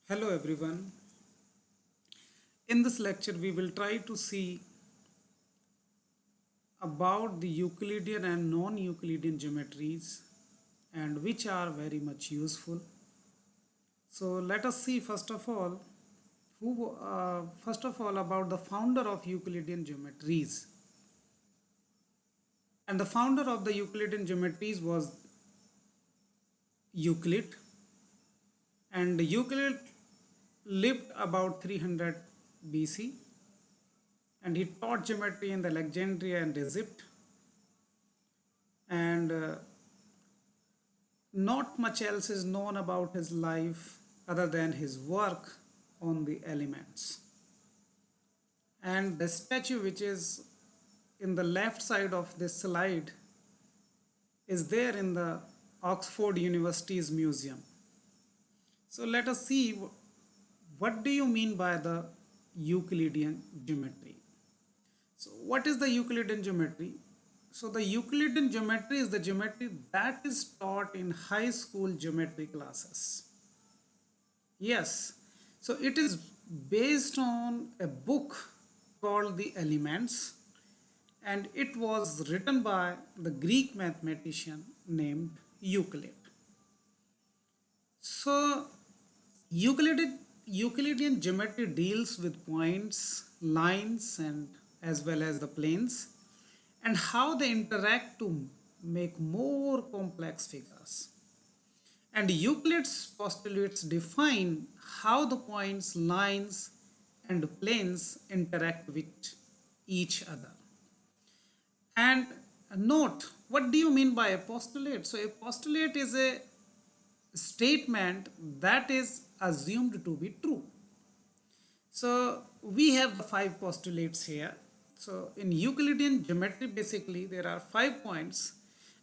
Hello everyone. In this lecture, we will try to see about the Euclidean and non-Euclidean geometries and which are very much useful. So let us see first of all about the founder of Euclidean geometries. And the founder of the Euclidean geometries was Euclid. And Euclid lived about 300 BC and he taught geometry in the Alexandria and Egypt. And not much else is known about his life other than his work on the elements. And the statue which is in the left side of this slide is there in the Oxford University's museum. So let us see what do you mean by the Euclidean geometry. So what is the Euclidean geometry? So the Euclidean geometry is the geometry that is taught in high school geometry classes. Yes, so it is based on a book called The Elements, and it was written by the Greek mathematician named Euclid. So Euclidean geometry deals with points, lines, and as well as the planes, and how they interact to make more complex figures. And Euclid's postulates define how the points, lines, and planes interact with each other. And note, what do you mean by a postulate? So, a postulate is a statement that is assumed to be true. So, we have the 5 postulates here. So, in Euclidean geometry, basically, there are 5 points.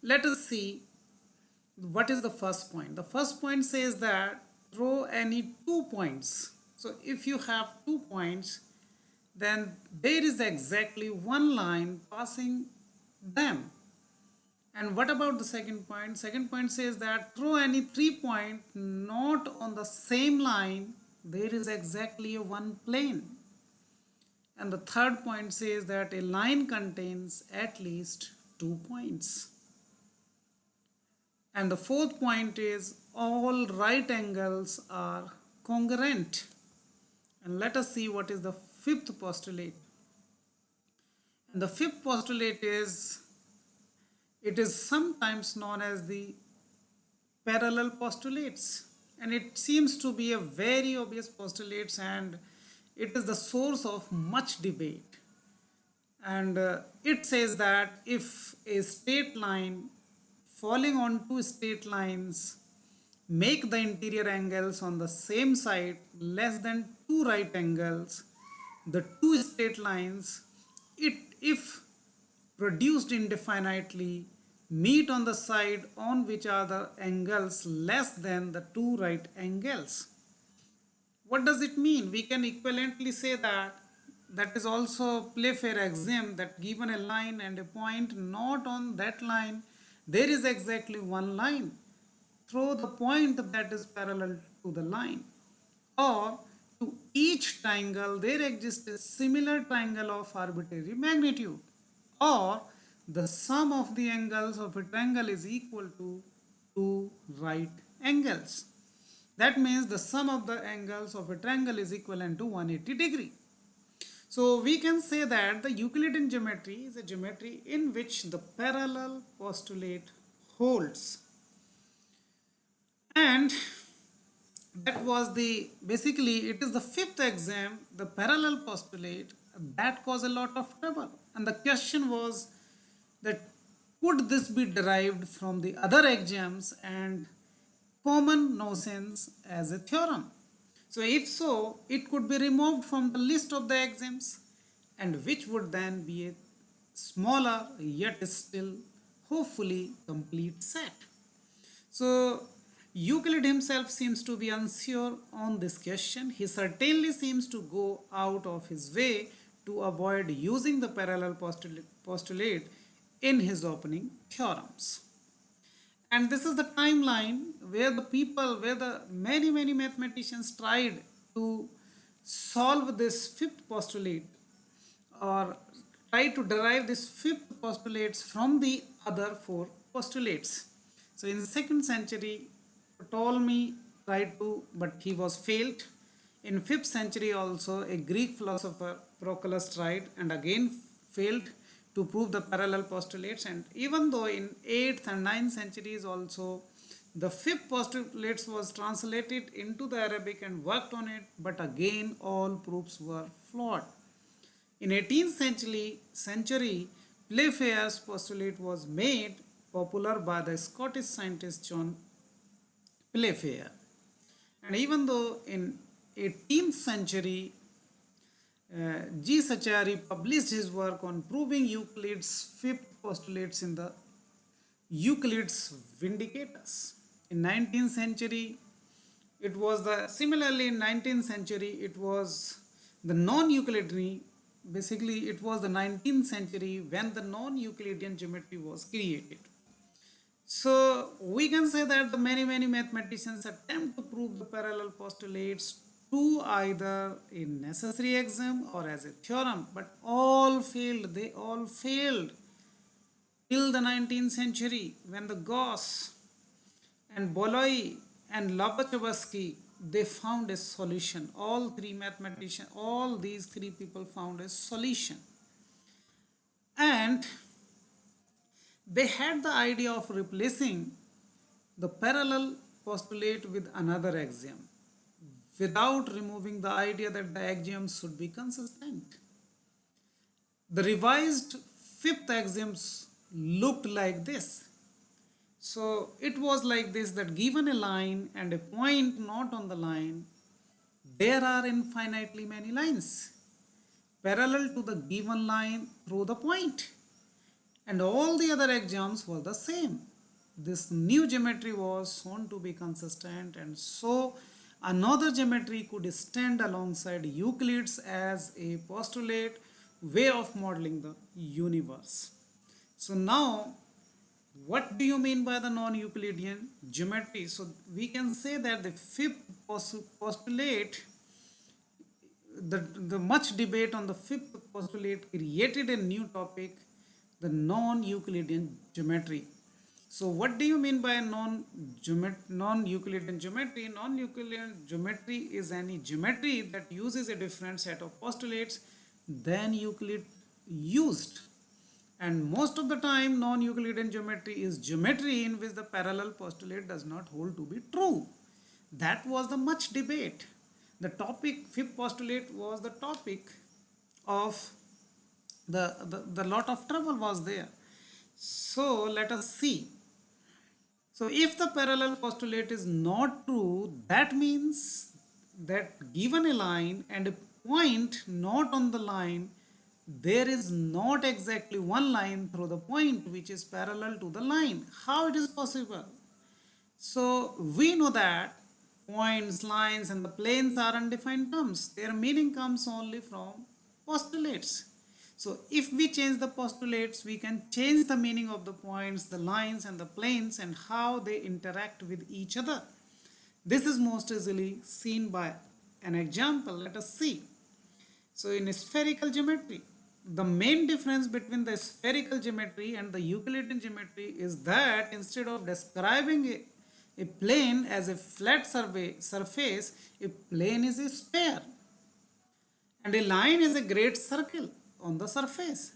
Let us see what is the first point. The first point says that throw any 2 points. So, if you have 2 points, then there is exactly one line passing them. And what about the second point? Second point says that throw any 3 point not on the same line, there is exactly a one plane. And the third point says that a line contains at least 2 points. And the fourth point is all right angles are congruent. And let us see what is the fifth postulate. And the fifth postulate is, it is sometimes known as the parallel postulates. And it seems to be a very obvious postulate, and it is the source of much debate. And it says that if a straight line falling on 2 straight lines make the interior angles on the same side less than 2 right angles, the 2 straight lines, if produced indefinitely, meet on the side on which are the angles less than the 2 right angles. What does it mean? We can equivalently say that is also Playfair axiom, that given a line and a point not on that line, there is exactly one line. Throw the point that is parallel to the line. Or to each triangle there exists a similar triangle of arbitrary magnitude. Or the sum of the angles of a triangle is equal to 2 right angles. That means the sum of the angles of a triangle is equivalent to 180 degree. So we can say that the Euclidean geometry is a geometry in which the parallel postulate holds. And that was basically it is the fifth exam, the parallel postulate, that caused a lot of trouble. And the question was that could this be derived from the other axioms and common notions as a theorem? So if so, it could be removed from the list of the axioms, and which would then be a smaller yet still hopefully complete set. So Euclid himself seems to be unsure on this question. He certainly seems to go out of his way to avoid using the parallel postulate in his opening theorems. And this is the timeline where the people, where the many mathematicians tried to solve this fifth postulate, or try to derive this fifth postulates from the other four postulates. So in the second century, Ptolemy tried to, but he was failed. In 5th century also, a Greek philosopher Proclus tried and again failed to prove the parallel postulates. And even though in 8th and 9th centuries also, the fifth postulates was translated into the Arabic and worked on it, but again all proofs were flawed. In 18th century, Playfair's postulate was made popular by the Scottish scientist John Playfair. And even though in 18th century, G. Sachari published his work on proving Euclid's fifth postulates in the Euclid's Vindicators. In 19th century, it was similarly in 19th century, it was the non-Euclidean, basically it was the 19th century when the non-Euclidean geometry was created. So we can say that the many mathematicians attempt to prove the parallel postulates to either a necessary axiom or as a theorem, but all failed. They all failed till the 19th century when the Gauss and Bolyai and Lobachevsky, they found a solution. All three mathematicians, all these three people found a solution. And they had the idea of replacing the parallel postulate with another axiom without removing the idea that the axioms should be consistent. The revised fifth axioms looked like this. So it was like this, that given a line and a point not on the line, there are infinitely many lines parallel to the given line through the point. And all the other axioms were the same. This new geometry was shown to be consistent, and so another geometry could stand alongside Euclid's as a postulate way of modeling the universe. So now, what do you mean by the non-Euclidean geometry? So we can say that the fifth postulate, the much debate on the fifth postulate created a new topic, the non-Euclidean geometry. So what do you mean by non-Euclidean geometry? Non-Euclidean geometry is any geometry that uses a different set of postulates than Euclid used. And most of the time, non-Euclidean geometry is geometry in which the parallel postulate does not hold to be true. That was the much debate. The topic, fifth postulate, was the topic of the lot of trouble was there. So let us see. So if the parallel postulate is not true, that means that given a line and a point not on the line, there is not exactly one line through the point which is parallel to the line. How it is possible? So we know that points, lines and the planes are undefined terms. Their meaning comes only from postulates. So if we change the postulates, we can change the meaning of the points, the lines and the planes and how they interact with each other. This is most easily seen by an example. Let us see. So in spherical geometry, the main difference between the spherical geometry and the Euclidean geometry is that instead of describing a plane as a flat surface, a plane is a sphere. And a line is a great circle on the surface.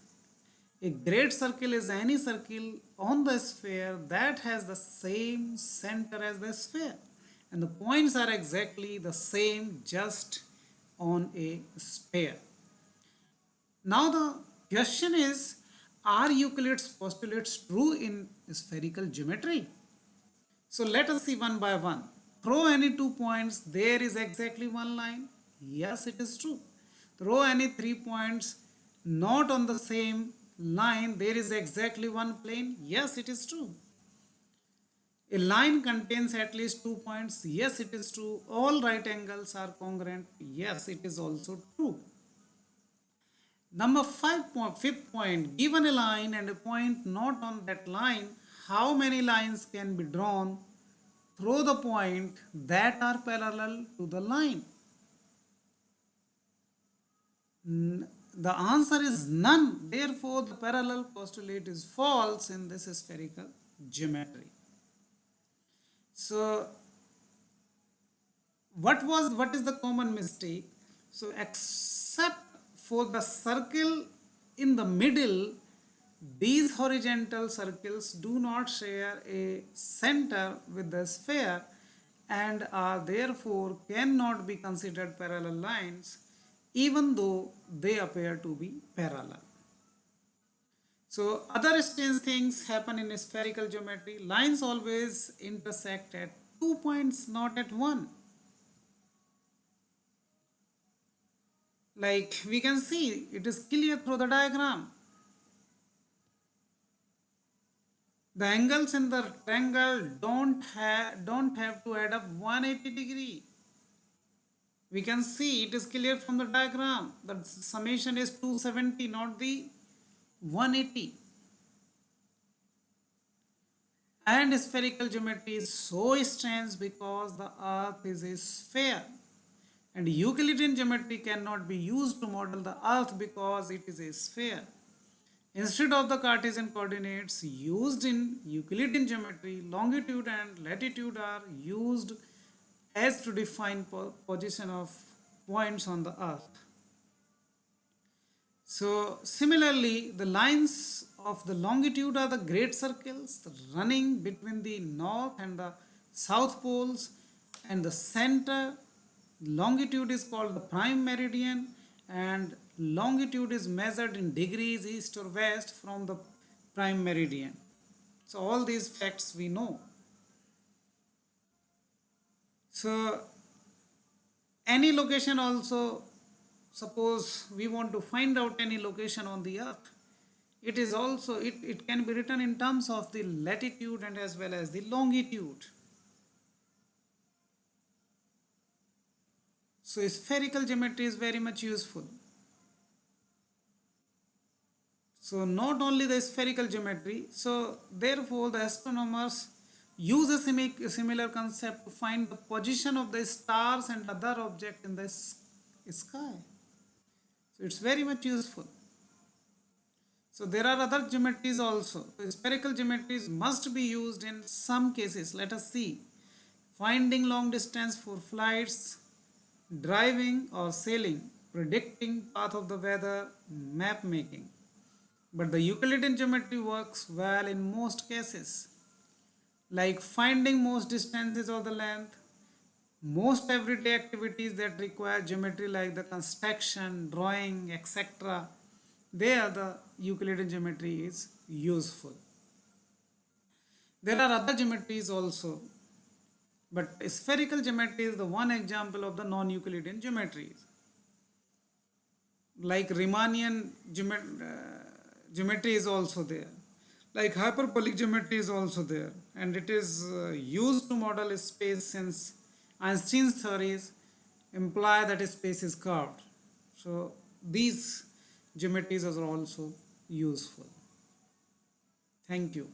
A great circle is any circle on the sphere that has the same center as the sphere. And the points are exactly the same, just on a sphere. Now the question is, are Euclid's postulates true in spherical geometry? So let us see one by one. Throw any 2 points, there is exactly one line. Yes, it is true. Throw any 3 points, not on the same line, there is exactly one plane. Yes, it is true. A line contains at least 2 points. Yes, it is true. All right angles are congruent. Yes, it is also true. Number 5, fifth point, given a line and a point not on that line, how many lines can be drawn through the point that are parallel to the line? The answer is none. Therefore, the parallel postulate is false in this spherical geometry. So, what is the common mistake? So, except for the circle in the middle, these horizontal circles do not share a center with the sphere and are therefore cannot be considered parallel lines even though they appear to be parallel. So other strange things happen in spherical geometry. Lines always intersect at 2 points, not at one. Like we can see, it is clear through the diagram. The angles in the rectangle don't have to add up 180 degree. We can see it is clear from the diagram. The summation is 270, not the 180. And spherical geometry is so strange because the earth is a sphere. And Euclidean geometry cannot be used to model the earth because it is a sphere. Instead of the Cartesian coordinates used in Euclidean geometry, longitude and latitude are used as to define position of points on the earth. So similarly, the lines of the longitude are the great circles running between the north and the south poles, and the center longitude is called the prime meridian, and longitude is measured in degrees east or west from the prime meridian. So all these facts we know. So any location also, suppose we want to find out any location on the earth, it is also it can be written in terms of the latitude and as well as the longitude. So spherical geometry is very much useful. So not only the spherical geometry, so therefore the astronomers use a similar concept to find the position of the stars and other objects in the sky. So it's very much useful. So there are other geometries also. So spherical geometries must be used in some cases. Let us see. Finding long distance for flights, driving or sailing, predicting path of the weather, map making. But the Euclidean geometry works well in most cases, like finding most distances of the length, most everyday activities that require geometry like the construction, drawing, etc. There the Euclidean geometry is useful. There are other geometries also, but spherical geometry is the one example of the non-Euclidean geometries. Like Riemannian geometry is also there. Like hyperbolic geometry is also there, and it is used to model space since Einstein's theories imply that space is curved. So these geometries are also useful. Thank you.